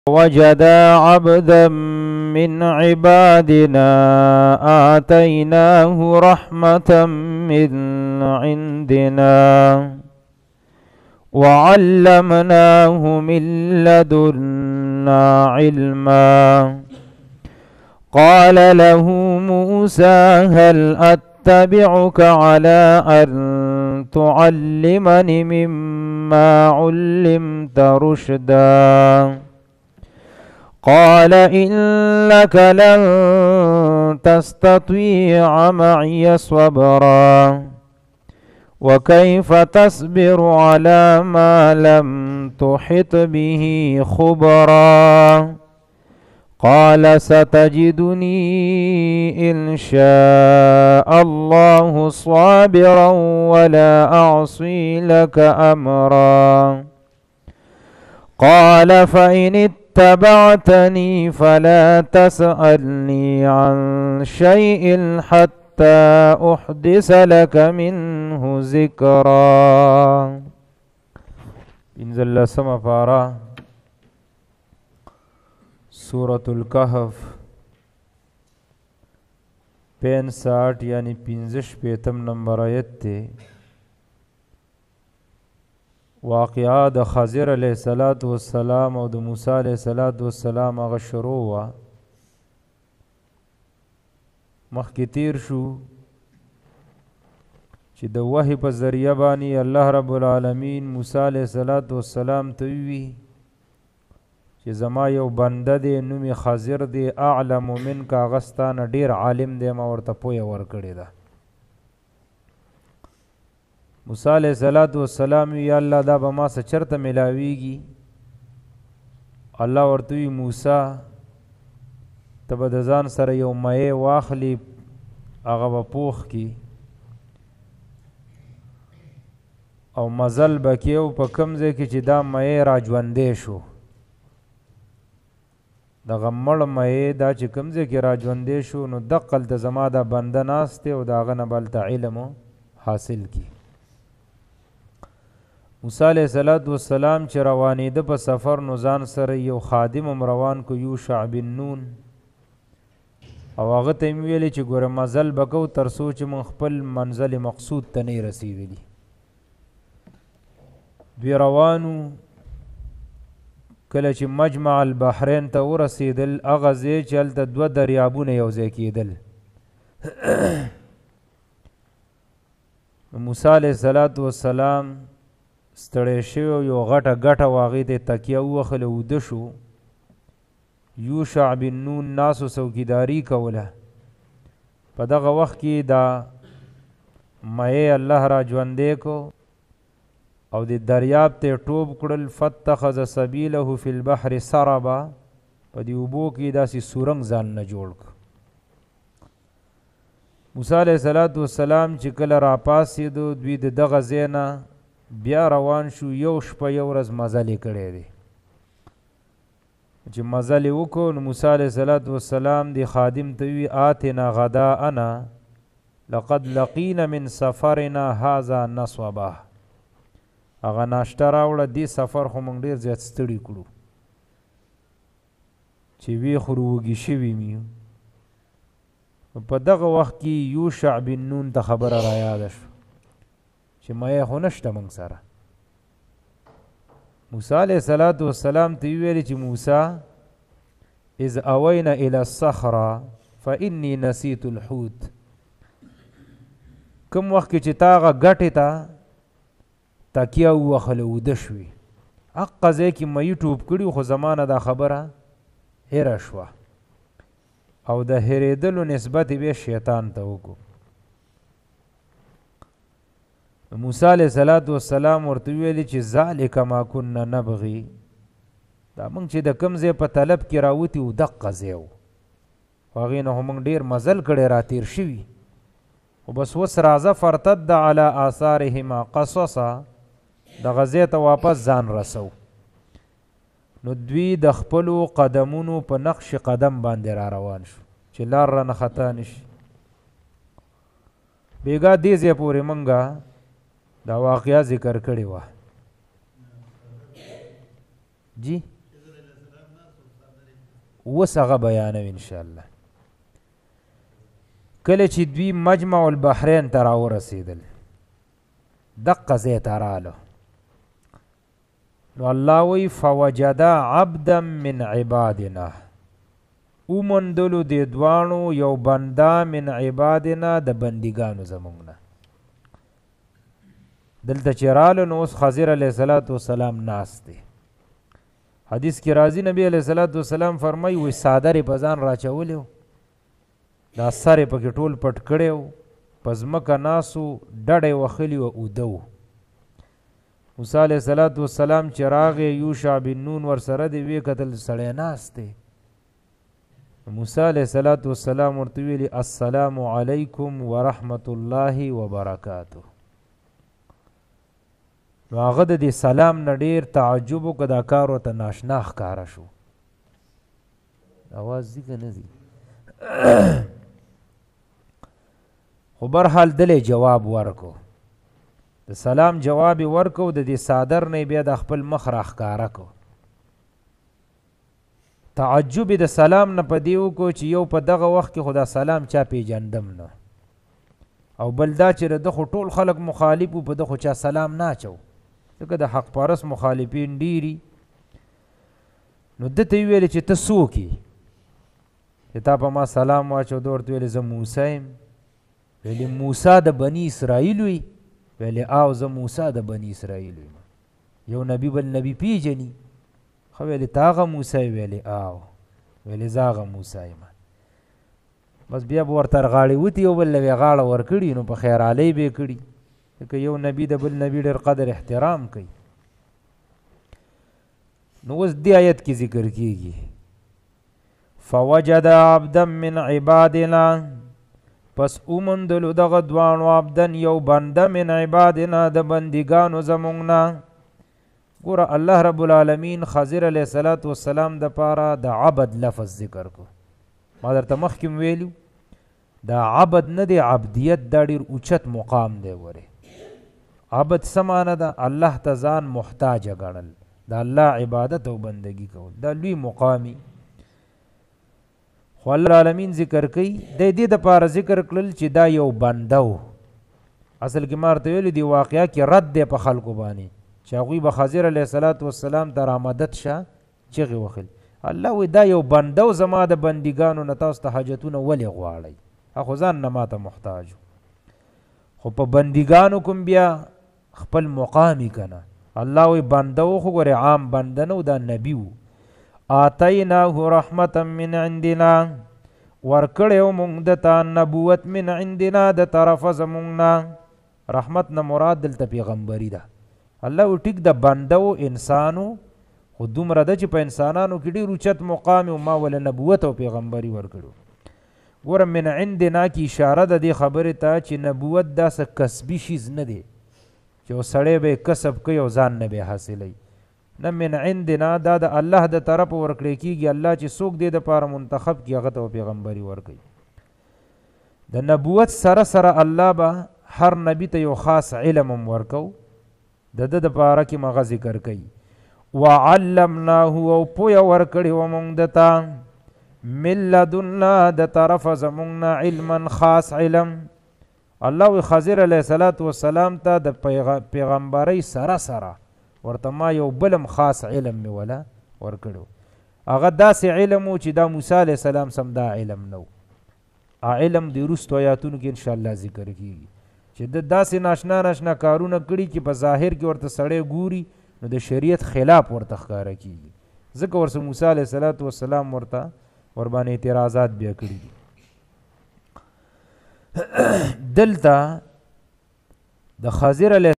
وجد عبدا من عبادنا آتيناه رحمة من عندنا وعلمناه من لدنا علما قال له موسى هل أتبعك على أن تعلمني مما علمت رشدا قال إنك لن تستطيع معي صبرا وكيف تصبر على ما لم تحط به خبرا قال ستجدني إن شاء الله صابرا ولا أعصي لك أمرا قال فإن اتبعتني فلا تسألني عن شيء حتى أحدث لك منه ذكرا. انزل لسما فارا سورة الكهف 65 یعنی 65 نمبر آیت تے. واقعا د خضر علیہ السلام او د موسی علیہ السلام هغه شروع وا مخکې تیر شو چې د وحی په ذریعہ باندې الله رب العالمین موسی علیہ السلام ته وی چې زما یو بنده دی نوم خضر دی اعلم منک غستان ډیر عالم دی ما ورته پوهه ورکړې ده. موسی علیہ السلام یا الله دا به ما سره چرته ملاویږي. الله ورته وی موسی ته به د ځان سره یو مایع واخلي هغه به پوخ کی او مزل به کې او په کوم ځای کې چې دا مایع را ژوندی شو دغه مړ مایع دا چې کوم ځای کې را ژوندی شو نو دقلته زما دا بنده ناست دی او د هغه نه بلته علم حاصل کی. موسی علیہ السلام چې روانېده په سفر نو ځان سره یو خادم هم روان کو یوشع بن نون او هغه ته یې ویلې چې ګوره مزل به کوو تر څو چې موږ خپل منزل مقصود ته نه رسېدلي. دوی روانو کله چې مجمع البحرین ته ورسېدل هغه ځای چې هلته دوه دریابونه یو ځای کېدل. موسی علیہ السلام ستړی شوی یو غټه واغې ته تکیه ووهله اوده شو. یوشع بن نون ناسو څوکیداري کوله. په دغه وخت کې دا مایع الله را ژوندی کو او د دریاب ته ټوب کړل. فاتخذ سبیله فی البحر سربا په دې اوبو کې داسې سورنګ ځان نه جوړ کړ. موسی علیہ السلام چې کله راپاسېدو دوی د دغه ځای نه بیا روان شو. یو شپه یو ورځ مزل یې کړی دی. چې مزل یې وکړو نو موسی علیہ السلام دی خادم ته وی آتنا غداءنا لقد لقینا من سفرنا هذا نصبا. هغه ناشته راوړه دې سفر خو موږ ډېر زیات ستړي کړو چې وی خورو وږي شوي مې. په دغه وخت کې یوشع بن نون ته خبره را یاده شو چې مایع خو نشته موږ سره. موسی علیہ السلام ته ویل چې موسی اذ اوینا الی الصخره فانی نسیت الحوت. کوم وخت کې چې تا هغه ګټې ته تکیه ووهله اوده شوي حقه ځای کې مایع ټوپ کړي خو زمانه دا خبره هیره شوه او د هیرېدلو نسبت یې شیطان ته وکړو. موسی علیہ السلام ورته ویلي چې ذالک ما کنا نبغي. دا موږ چې د کوم ځای په طلب کې راوتي و دقه ځای و هغې نه خو موږ ډېر مزل کړی را تېر شوي خو بس اوس راځه فرتد علی آثارهما قصصا دغه ځای ته واپس ځان رسو. نو دوی د خپلو قدمونو په نقش قدم باندې را روان شو چې لار رانه خطا نشي. بیګا دې ځای پورې موږ دا واقعا ذکر کړی وه. جی اوس هغه بیانوي انشاءالله. کله چې دوی مجمع البحرین ته راورسېدل، دقه ځای ته راله، نو الله وی فوجدا عبدا من عبادنا، وموندلو دې دواړو یو بنده من عبادنا د بندګانو زمونږ نه. دلته چې راله نو اوس خضر علیه الصلاة والسلام ناست دی. حدیث کې راځي نبی علیه الصلاة والسلام فرمایي وی څادر یې په ځان راچولی و، دا سر یې پکې ټول پټ کړی و، په ځمکه ناست و، ډډه یې وهلي وه، اوده و. موسی علیه الصلاة والسلام چې راغی یوشع بن نون ورسره دی، ویې کتل سړی ناست دی. موسی علیه الصلاة والسلام ورته ویلي السلام علیکم ورحمة الله وبرکاته. نو هغه د دې سلام نه ډېر تعجب وکړه، دا کار ورته ناشنا ښکاره شو. اواز ځي که نه ځي؟ خو برحال دلې جواب ورکو، د سلام جواب یې ورکو، د دې څادر نه بیا د خپل مخ راښکاره کو. تعجب د سلام نه په دې وکړو چې یو په دغه وخت کې خو دا سلام چا پیژندم نه، او بل دا چې د خو ټول خلک مخالف و، په ده خو چا سلام نه اچو، ځکه د حق پرست مخالفین ډیري. نو ده ته یې ویلې چې ته څوک یې چې تا په ما سلام واچو؟ ده ورته ویلې زه موسی یم. ویلې موسی د بني اسرائیل وی؟ ویلې او زه موسی د بني اسرائیل یم. یو نبی بل نبی پیژني؟ خو ویلې ته هغه موسی؟ ویلې او. ویلې زه هغه موسی یم. بس بیا به ورته غاړې وتې، یو بل له یې غاړه ورکړي، نو په خیرحالۍ به یې کړي، ځکه یو نبي د بل نبي ډېر قدر احترام کوي. نو اوس دې آیت کې ذکر کېږي فوجد عبدا من عبادنا، پس اومندلو دغه دواړو عبدن یو بنده من عبادنا د بندګانو زمونږ نه. ګوره الله رب العالمین خضر علیه الصلاة والسلام دپاره د عبد لفظ ذکر کو. ما درته مخکې ویلو دا عبد نه دی، عبدیت دا ډېر اوچت مقام دی. ورې عبد څه معنی ده؟ الله ته ځان محتاجه ګڼل، د الله عبادت او بندگی کول، دا لوی مقامی. خو الله العالمین ذکر کوي د دې دپاره ذکر کړل چې دا یو بنده و. اصل کې ما ورته ویلي دي واقعه کې رد دی په خلکو باندې چې هغوی به خضر علیه الصلاة والسلام ته رامدد شه چغې وخل. الله وی دا یو بنده و زما د بندګانو نه، تاسو ته حاجتونه ولې غواړئ؟ خو ځان نه ماته محتاج. خو په بندګانو کوم بیا خپل مقامی کنه. الله وی بنده و، خو ګورې عام بنده نه و، دا نبی و. آتیناه رحمتا من عندنا، ورکړی و مونږ ده ته نبوت من عندنا د طرفه زمونږ نه. رحمت نه مراد دلته پیغمبري ده. الله وی ټیک د بنده و، انسانو، خو دومره ده چې په انسانانو کې ډېر اوچت مقام و، ما وله نبوت او پیغمبري ورکړو. ګوره من عندنا کې اشاره ده دې خبرې ته چې نبوت داسې کسبي شیز نه دی چې یو سړی به یې کسب کوي او ځان نه به یې حاصلوي. نه، من عندنا دا د الله د طرفه ورکړی کېږي. الله چې څوک دې دپاره منتخب کړي هغه ته پیغمبري ورکوي. د نبوت سره سره الله به هر نبي ته یو خاص علم هم ورکو. د ده دپاره کې مغه ذکر کوي وعلمناه، او پویه ورکړې وه مونږ ده ته من لدنا د طرفه زمونږ نه علما خاص علم. الله وی خضر علیه الصلاة والسلام ته د پیغمبرۍ سره سره ورته ما یو بلم خاص علم مې ولا ورکړو. هغه داسې علم و چې دا موسی علیه السلام سم دا علم نه و. علم د وروستو آیاتونو کې انشاءالله ذکر کېږي چې د داسې ناشنا ناشنا کارونه کړي چې په ظاهر کې ورته سړی ګوري نو د شریعت خلاف ورته ښکاره کېږي. ځکه ورسه موسی علیه الصلاة والسلام ورته ورباندې اعتراضات بیا کړي دي. دلته د خضر علیه